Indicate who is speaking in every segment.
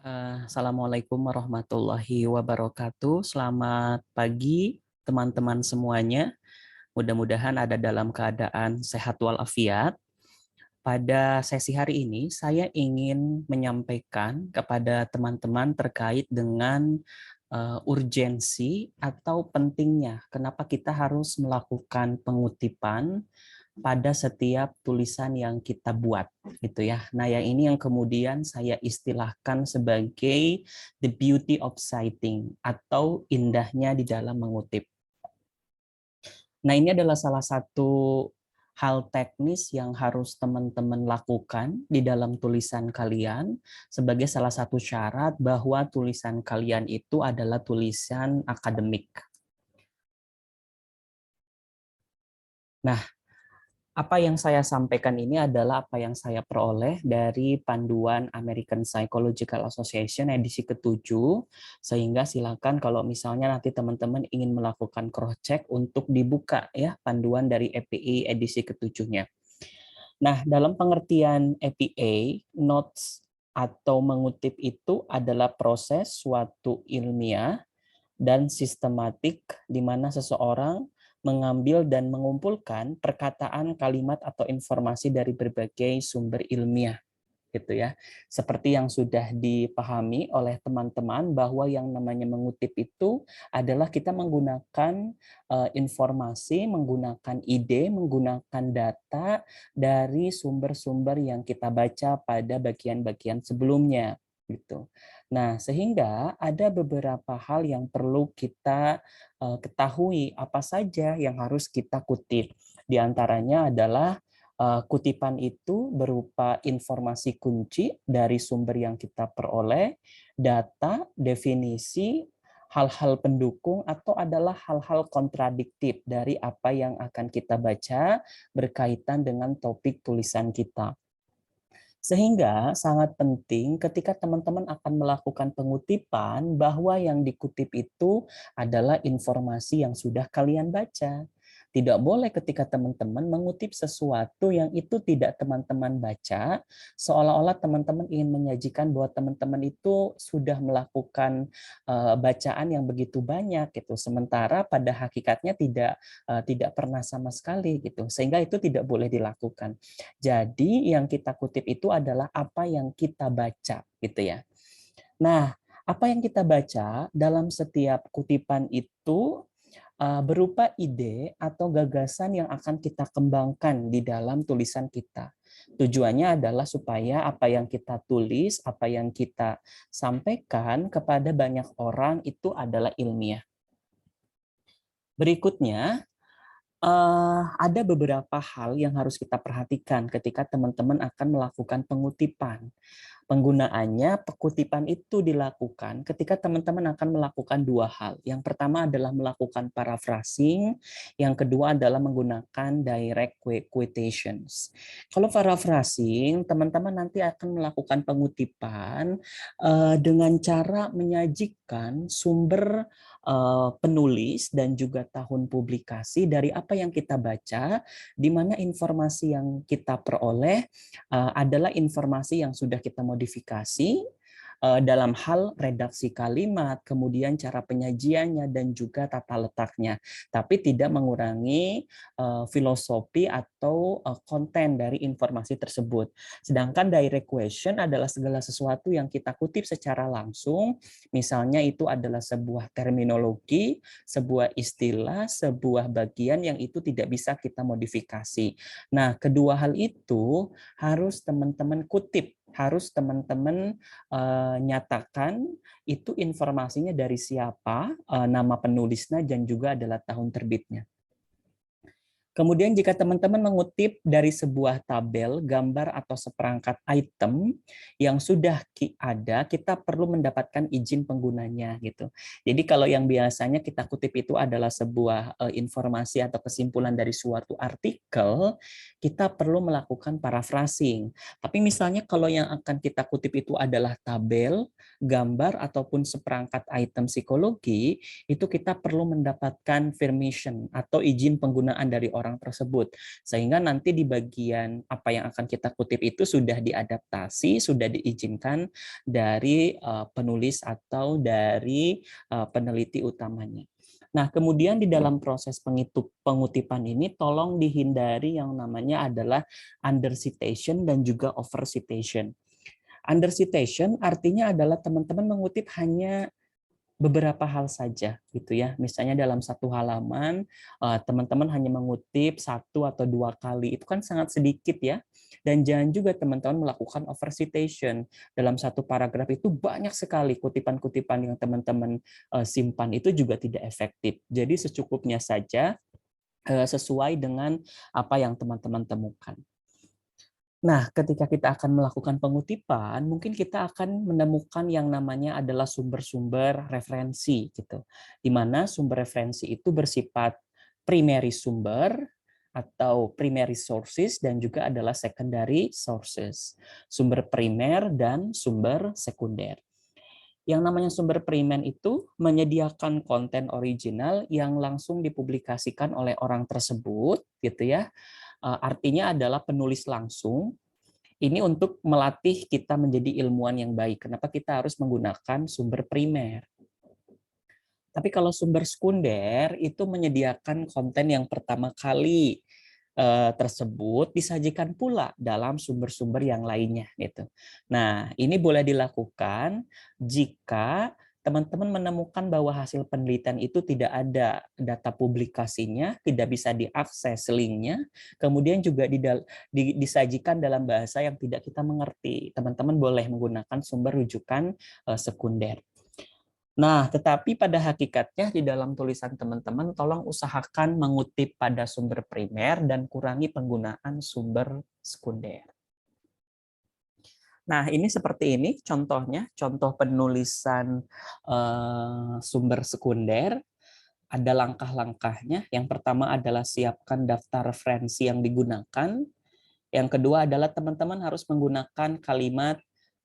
Speaker 1: Assalamualaikum warahmatullahi wabarakatuh. Selamat pagi teman-teman semuanya. Mudah-mudahan ada dalam keadaan sehat walafiat. Pada sesi hari ini saya ingin menyampaikan kepada teman-teman terkait dengan urgensi atau pentingnya kenapa kita harus melakukan pengutipan pada setiap tulisan yang kita buat gitu ya. Nah, yang ini yang kemudian saya istilahkan sebagai the beauty of citing atau indahnya di dalam mengutip. Nah, ini adalah salah satu hal teknis yang harus teman-teman lakukan di dalam tulisan kalian sebagai salah satu syarat bahwa tulisan kalian itu adalah tulisan akademik. Nah, apa yang saya sampaikan ini adalah apa yang saya peroleh dari panduan American Psychological Association edisi ke-7, sehingga silakan kalau misalnya nanti teman-teman ingin melakukan cross-check untuk dibuka ya panduan dari APA edisi ke-7-nya. Nah, dalam pengertian APA, notes atau mengutip itu adalah proses suatu ilmiah dan sistematik di mana seseorang mengambil dan mengumpulkan perkataan, kalimat, atau informasi dari berbagai sumber ilmiah. Gitu ya. Seperti yang sudah dipahami oleh teman-teman bahwa yang namanya mengutip itu adalah kita menggunakan informasi, menggunakan ide, menggunakan data dari sumber-sumber yang kita baca pada bagian-bagian sebelumnya gitu. Nah, sehingga ada beberapa hal yang perlu kita ketahui apa saja yang harus kita kutip. Di antaranya adalah kutipan itu berupa informasi kunci dari sumber yang kita peroleh, data, definisi, hal-hal pendukung, atau adalah hal-hal kontradiktif dari apa yang akan kita baca berkaitan dengan topik tulisan kita. Sehingga sangat penting ketika teman-teman akan melakukan pengutipan bahwa yang dikutip itu adalah informasi yang sudah kalian baca. Tidak boleh ketika teman-teman mengutip sesuatu yang itu tidak teman-teman baca, seolah-olah teman-teman ingin menyajikan bahwa teman-teman itu sudah melakukan bacaan yang begitu banyak gitu. Sementara pada hakikatnya tidak pernah sama sekali gitu. Sehingga itu tidak boleh dilakukan. Jadi yang kita kutip itu adalah apa yang kita baca gitu ya. Nah, apa yang kita baca dalam setiap kutipan itu berupa ide atau gagasan yang akan kita kembangkan di dalam tulisan kita. Tujuannya adalah supaya apa yang kita tulis, apa yang kita sampaikan kepada banyak orang itu adalah ilmiah. Berikutnya, ada beberapa hal yang harus kita perhatikan ketika teman-teman akan melakukan pengutipan. Penggunaannya, pengutipan itu dilakukan ketika teman-teman akan melakukan dua hal. Yang pertama adalah melakukan paraphrasing, yang kedua adalah menggunakan direct quotations. Kalau paraphrasing, teman-teman nanti akan melakukan pengutipan dengan cara menyajikan sumber penulis dan juga tahun publikasi dari apa yang kita baca, di mana informasi yang kita peroleh adalah informasi yang sudah kita modifikasi dalam hal redaksi kalimat, kemudian cara penyajiannya dan juga tata letaknya, tapi tidak mengurangi filosofi atau konten dari informasi tersebut. Sedangkan direct question adalah segala sesuatu yang kita kutip secara langsung, misalnya itu adalah sebuah terminologi, sebuah istilah, sebuah bagian yang itu tidak bisa kita modifikasi. Nah, kedua hal itu harus teman-teman kutip, harus teman-teman nyatakan itu informasinya dari siapa, nama penulisnya, dan juga adalah tahun terbitnya. Kemudian jika teman-teman mengutip dari sebuah tabel, gambar, atau seperangkat item yang sudah ada, kita perlu mendapatkan izin penggunanya gitu. Jadi kalau yang biasanya kita kutip itu adalah sebuah informasi atau kesimpulan dari suatu artikel, kita perlu melakukan paraphrasing. Tapi misalnya kalau yang akan kita kutip itu adalah tabel, gambar, ataupun seperangkat item psikologi, itu kita perlu mendapatkan permission atau izin penggunaan dari orang orang tersebut. Sehingga nanti di bagian apa yang akan kita kutip itu sudah diadaptasi, sudah diizinkan dari penulis atau dari peneliti utamanya. Nah, kemudian di dalam proses pengutipan ini tolong dihindari yang namanya adalah undercitation dan juga overcitation. Undercitation artinya adalah teman-teman mengutip hanya beberapa hal saja gitu ya. Misalnya dalam satu halaman teman-teman hanya mengutip satu atau dua kali, itu kan sangat sedikit ya. Dan jangan juga teman-teman melakukan overcitation. Dalam satu paragraf itu banyak sekali kutipan-kutipan yang teman-teman simpan, itu juga tidak efektif. Jadi secukupnya saja, sesuai dengan apa yang teman-teman temukan. Nah, ketika kita akan melakukan pengutipan, mungkin kita akan menemukan yang namanya adalah sumber-sumber referensi gitu. Di mana sumber referensi itu bersifat primary sumber atau primary sources dan juga adalah secondary sources. Sumber primer dan sumber sekunder. Yang namanya sumber primer itu menyediakan konten original yang langsung dipublikasikan oleh orang tersebut gitu ya. Artinya adalah penulis langsung. Ini untuk melatih kita menjadi ilmuwan yang baik. Kenapa kita harus menggunakan sumber primer? Tapi kalau sumber sekunder itu menyediakan konten yang pertama kali tersebut disajikan pula dalam sumber-sumber yang lainnya gitu. Nah, ini boleh dilakukan jika teman-teman menemukan bahwa hasil penelitian itu tidak ada data publikasinya, tidak bisa diakses linknya, kemudian juga disajikan dalam bahasa yang tidak kita mengerti. Teman-teman boleh menggunakan sumber rujukan sekunder. Nah, tetapi pada hakikatnya di dalam tulisan teman-teman tolong usahakan mengutip pada sumber primer dan kurangi penggunaan sumber sekunder. Nah, ini seperti ini contohnya, contoh penulisan sumber sekunder. Ada langkah-langkahnya. Yang pertama adalah siapkan daftar referensi yang digunakan. Yang kedua adalah teman-teman harus menggunakan kalimat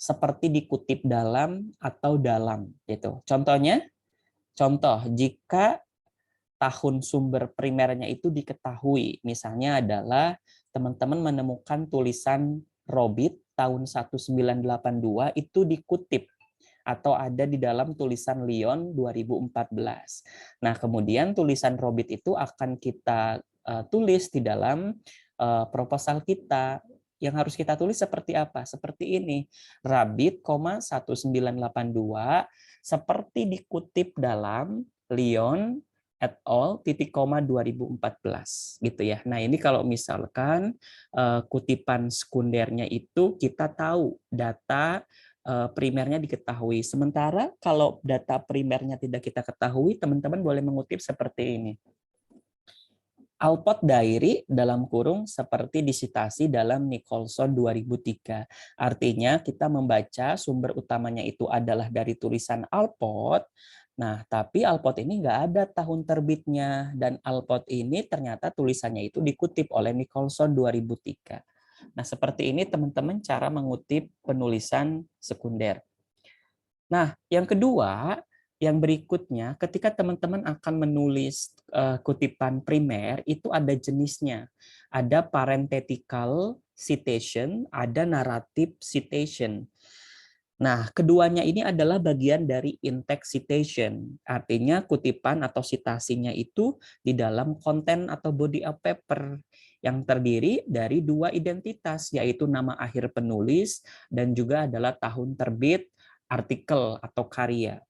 Speaker 1: seperti dikutip dalam atau dalam gitu. Contohnya, jika tahun sumber primernya itu diketahui, misalnya adalah teman-teman menemukan tulisan Robit tahun 1982 itu dikutip atau ada di dalam tulisan Lyon 2014. Nah, kemudian tulisan Robit itu akan kita tulis di dalam proposal kita. Yang harus kita tulis seperti apa? Seperti ini. Rabit, 1982 seperti dikutip dalam Lyon et al. Titik koma 2014 gitu ya. Nah, ini kalau misalkan kutipan sekundernya itu kita tahu data primernya diketahui. Sementara kalau data primernya tidak kita ketahui, teman-teman boleh mengutip seperti ini. Alport Diary dalam kurung seperti disitasi dalam Nicholson 2003. Artinya kita membaca sumber utamanya itu adalah dari tulisan Alport. Nah, tapi Alport ini nggak ada tahun terbitnya. Dan Alport ini ternyata tulisannya itu dikutip oleh Nicholson 2003. Nah, seperti ini teman-teman cara mengutip penulisan sekunder. Nah, yang kedua, yang berikutnya, ketika teman-teman akan menulis kutipan primer, itu ada jenisnya. Ada parenthetical citation, ada narrative citation. Nah, keduanya ini adalah bagian dari in-text citation. Artinya kutipan atau citasinya itu di dalam konten atau body of paper yang terdiri dari dua identitas, yaitu nama akhir penulis dan juga adalah tahun terbit artikel atau karya.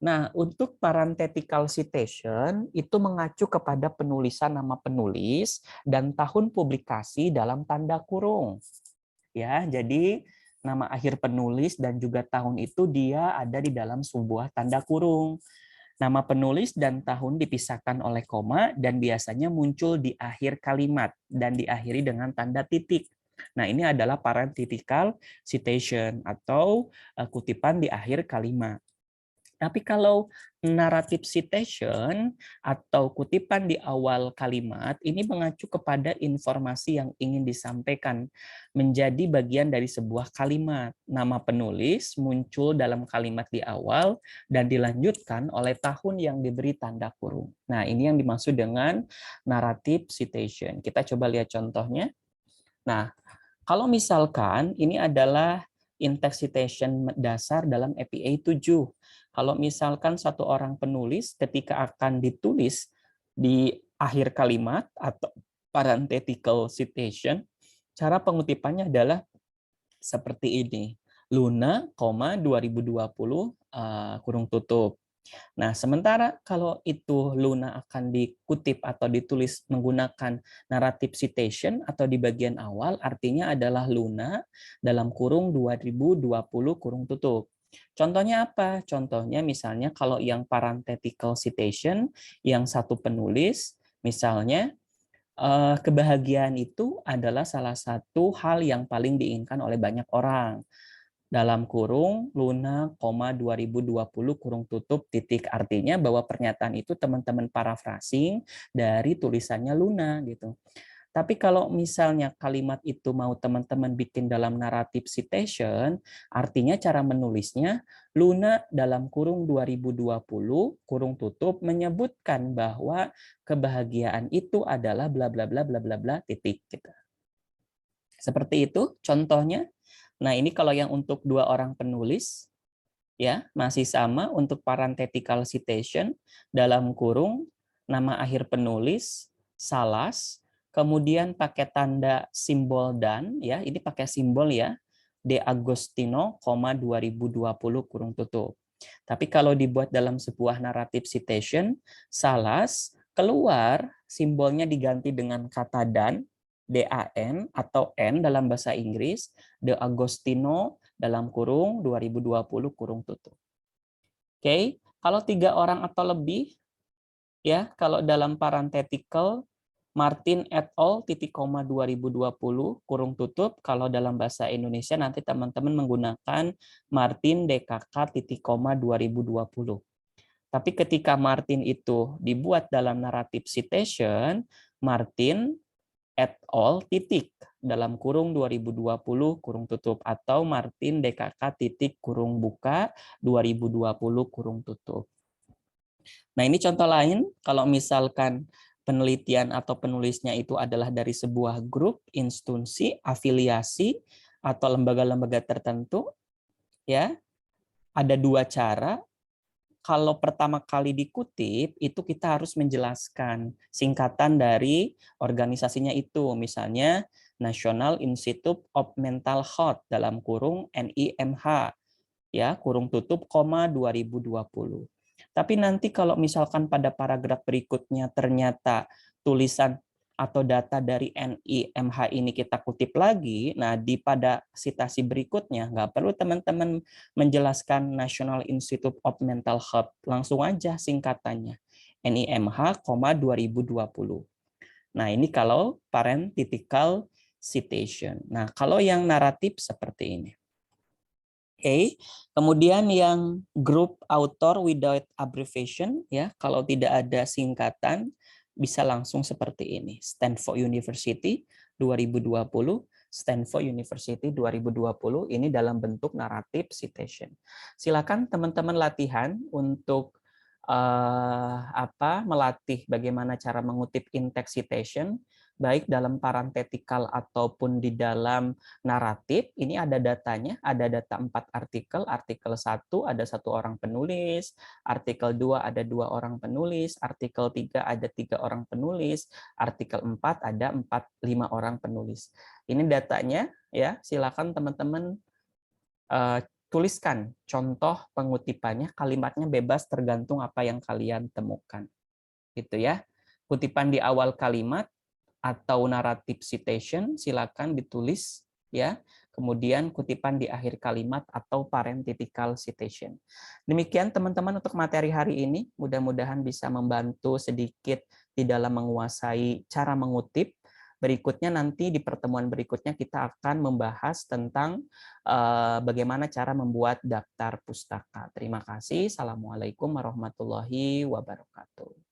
Speaker 1: Nah, untuk parenthetical citation itu mengacu kepada penulisan nama penulis dan tahun publikasi dalam tanda kurung. Ya, jadi nama akhir penulis dan juga tahun itu dia ada di dalam sebuah tanda kurung. Nama penulis dan tahun dipisahkan oleh koma dan biasanya muncul di akhir kalimat dan diakhiri dengan tanda titik. Nah, ini adalah parenthetical citation atau kutipan di akhir kalimat. Tapi kalau narrative citation atau kutipan di awal kalimat ini mengacu kepada informasi yang ingin disampaikan, menjadi bagian dari sebuah kalimat. Nama penulis muncul dalam kalimat di awal dan dilanjutkan oleh tahun yang diberi tanda kurung. Nah, ini yang dimaksud dengan narrative citation. Kita coba lihat contohnya. Nah, kalau misalkan ini adalah in-text citation dasar dalam APA 7. Kalau misalkan satu orang penulis ketika akan ditulis di akhir kalimat atau parenthetical citation, cara pengutipannya adalah seperti ini. Luna, 2020 kurung tutup. Nah, sementara kalau itu Luna akan dikutip atau ditulis menggunakan narrative citation atau di bagian awal, artinya adalah Luna dalam kurung 2020 kurung tutup. Contohnya apa? Contohnya misalnya kalau yang parenthetical citation, yang satu penulis, misalnya kebahagiaan itu adalah salah satu hal yang paling diinginkan oleh banyak orang dalam kurung Luna, 2020 kurung tutup titik, artinya bahwa pernyataan itu teman-teman paraphrasing dari tulisannya Luna gitu. Tapi kalau misalnya kalimat itu mau teman-teman bikin dalam narrative citation, artinya cara menulisnya Luna dalam kurung 2020 kurung tutup menyebutkan bahwa kebahagiaan itu adalah bla bla bla bla bla bla titik gitu. Seperti itu contohnya. Nah, ini kalau yang untuk dua orang penulis, ya masih sama untuk parenthetical citation dalam kurung nama akhir penulis, Salas, kemudian pakai tanda simbol dan, ya ini pakai simbol ya, De Agostino, 2020 kurung tutup. Tapi kalau dibuat dalam sebuah narrative citation, Salas keluar simbolnya diganti dengan kata dan, DAN atau N dalam bahasa Inggris, De Agostino dalam kurung 2020 kurung tutup. Oke, kalau 3 orang atau lebih, ya kalau dalam parenthetical Martin et al. Titik koma 2020 kurung tutup. Kalau dalam bahasa Indonesia nanti teman-teman menggunakan Martin DKK titik koma 2020. Tapi ketika Martin itu dibuat dalam narrative citation, Martin et al. Titik dalam kurung 2020 kurung tutup atau Martin DKK titik kurung buka 2020 kurung tutup. Nah, ini contoh lain kalau misalkan penelitian atau penulisnya itu adalah dari sebuah grup, instansi, afiliasi atau lembaga-lembaga tertentu, ya. Ada dua cara. Kalau pertama kali dikutip, itu kita harus menjelaskan singkatan dari organisasinya itu. Misalnya National Institute of Mental Health dalam kurung NIMH, ya kurung tutup, 2020. Tapi nanti kalau misalkan pada paragraf berikutnya ternyata tulisan atau data dari NIMH ini kita kutip lagi, nah di pada sitasi berikutnya nggak perlu teman-teman menjelaskan National Institute of Mental Health, langsung aja singkatannya NIMH, 2020. Nah ini kalau parenthetical citation. Nah kalau yang naratif seperti ini. Oke, kemudian yang group author without abbreviation, ya kalau tidak ada singkatan bisa langsung seperti ini. Stanford University 2020, Stanford University 2020 ini dalam bentuk naratif citation. Silakan teman-teman latihan untuk melatih bagaimana cara mengutip in-text citation baik dalam parenthetical ataupun di dalam naratif. Ini ada datanya, ada data 4 artikel. Artikel 1 ada 1 orang penulis, artikel 2 ada 2 orang penulis, artikel 3 ada 3 orang penulis, artikel 4 ada 5 orang penulis. Ini datanya, ya. Silakan teman-teman tuliskan contoh pengutipannya, kalimatnya bebas tergantung apa yang kalian temukan. Gitu ya. Kutipan di awal kalimat atau narrative citation silakan ditulis, ya. Kemudian kutipan di akhir kalimat atau parenthetical citation. Demikian teman-teman untuk materi hari ini, mudah-mudahan bisa membantu sedikit di dalam menguasai cara mengutip berikutnya nanti di pertemuan berikutnya kita akan membahas tentang bagaimana cara membuat daftar pustaka. Terima kasih. Assalamualaikum warahmatullahi wabarakatuh.